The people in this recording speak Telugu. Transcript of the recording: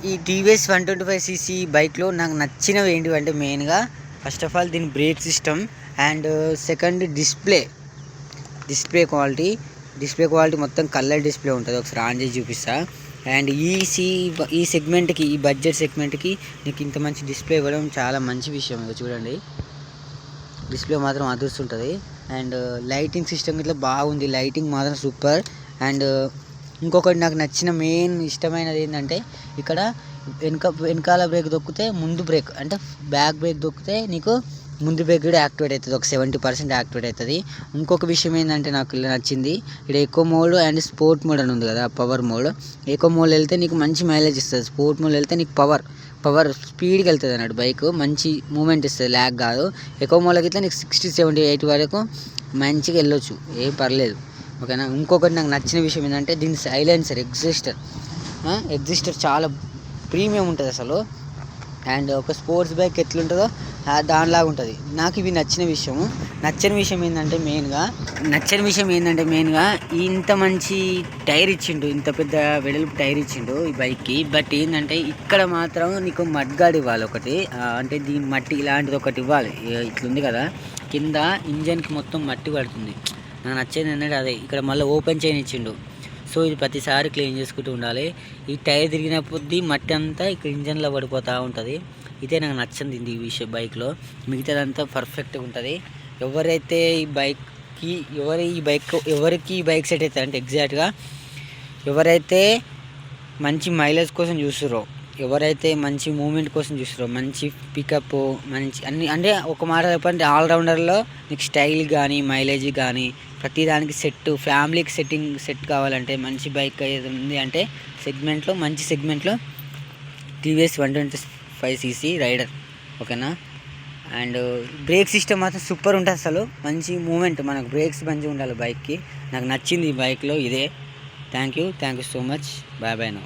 ఈ టీవీఎస్ 125cc బైక్లో నాకు నచ్చినవి ఏంటివంటే మెయిన్గా ఫస్ట్ ఆఫ్ ఆల్ దీని break system and second display quality మొత్తం కలర్ డిస్ప్లే ఉంటుంది. ఒకసారి ఆన్ చేసి చూపిస్తా. అండ్ ఈ సెగ్మెంట్కి, ఈ బడ్జెట్ సెగ్మెంట్కి నీకు ఇంత మంచి డిస్ప్లే ఇవ్వడం చాలా మంచి విషయం. ఇక చూడండి, డిస్ప్లే మాత్రం అదురుస్తుంటుంది. అండ్ లైటింగ్ సిస్టమ్ ఇట్లా బాగుంది, లైటింగ్ మాత్రం సూపర్. అండ్ ఇంకొకటి నాకు నచ్చిన మెయిన్ ఇష్టమైనది ఏంటంటే ఇక్కడ వెనకాల బ్రేక్ దొక్కితే ముందు బ్రేక్, అంటే బ్యాక్ బ్రేక్ దొక్కితే నీకు ముందు బ్రేక్ కూడా యాక్టివేట్ అవుతుంది, ఒక 70% యాక్టివేట్ అవుతుంది. ఇంకొక విషయం ఏంటంటే నాకు ఇలా నచ్చింది, ఇక్కడ echo mode and sport mode అని ఉంది కదా, పవర్ మోడ్. ఎకో మోడ్ వెళ్తే నీకు మంచి మైలేజ్ ఇస్తుంది, స్పోర్ట్ మోడ్ వెళ్తే నీకు పవర్ స్పీడ్కి వెళ్తుంది అన్నట్టు, బైక్ మంచి మూమెంట్ ఇస్తుంది, ల్యాగ్ కాదు. ఎకో మోడ్కి అయితే నీకు 60, 70, 80 వరకు మంచిగా వెళ్ళొచ్చు, ఏం పర్లేదు. ఓకేనా. ఇంకొకటి నాకు నచ్చిన విషయం ఏంటంటే దీని సైలెన్సర్, ఎగ్జిస్టర్ చాలా ప్రీమియం ఉంటుంది అసలు. అండ్ ఒక స్పోర్ట్స్ బైక్ ఎట్లుంటుందో దానిలాగా ఉంటుంది. నాకు ఇవి నచ్చిన విషయం ఏంటంటే మెయిన్గా ఇంత మంచి టైర్ ఇచ్చిండు, ఇంత పెద్ద వెడల్పు టైర్ ఇచ్చిండు ఈ బైక్కి. బట్ ఏంటంటే ఇక్కడ మాత్రం నీకు మడ్గార్డ్ ఇవ్వాలి ఒకటి, అంటే దీని మట్టి ఇలాంటిది ఒకటి ఇవ్వాలి. ఇట్లుంది కదా, కింద ఇంజన్కి మొత్తం మట్టి పడుతుంది. నాకు నచ్చేది ఏంటంటే అదే, ఇక్కడ మళ్ళీ ఓపెన్ చైన్ ఇచ్చిండు. సో ఇది ప్రతిసారి క్లీన్ చేసుకుంటూ ఉండాలి. ఈ టైర్ తిరిగిన కొద్దీ మట్టి అంతా ఇక్కడ ఇంజన్లో పడిపోతూ ఉంటుంది. ఇదే నాకు నచ్చింది ఈ విషయం బైక్లో. మిగతాదంతా పర్ఫెక్ట్గా ఉంటుంది. ఎవరైతే ఎవరికి ఈ బైక్ సెట్ అవుతుంది అంటే ఎగ్జాక్ట్గా ఎవరైతే మంచి మైలేజ్ కోసం చూస్తారో, ఎవరైతే మంచి మూమెంట్ కోసం చూస్తారో, మంచి పికప్, మంచి అన్ని, అంటే ఒక మాట చెప్పండి, ఆల్రౌండర్లో నీకు స్టైల్ కానీ మైలేజ్ కానీ ప్రతిదానికి ఫ్యామిలీకి సెట్ కావాలంటే మంచి బైక్ ఏది ఉంది అంటే మంచి సెగ్మెంట్లో టీవీఎస్ 125cc రైడర్. ఓకేనా. అండ్ బ్రేక్ సిస్టమ్ మాత్రం సూపర్ ఉంటుంది అసలు, మంచి మూమెంట్, మనకు బ్రేక్స్ మంచిగా ఉండాలి బైక్కి. నాకు నచ్చింది ఈ బైక్లో ఇదే. Thank you so much. Bye now.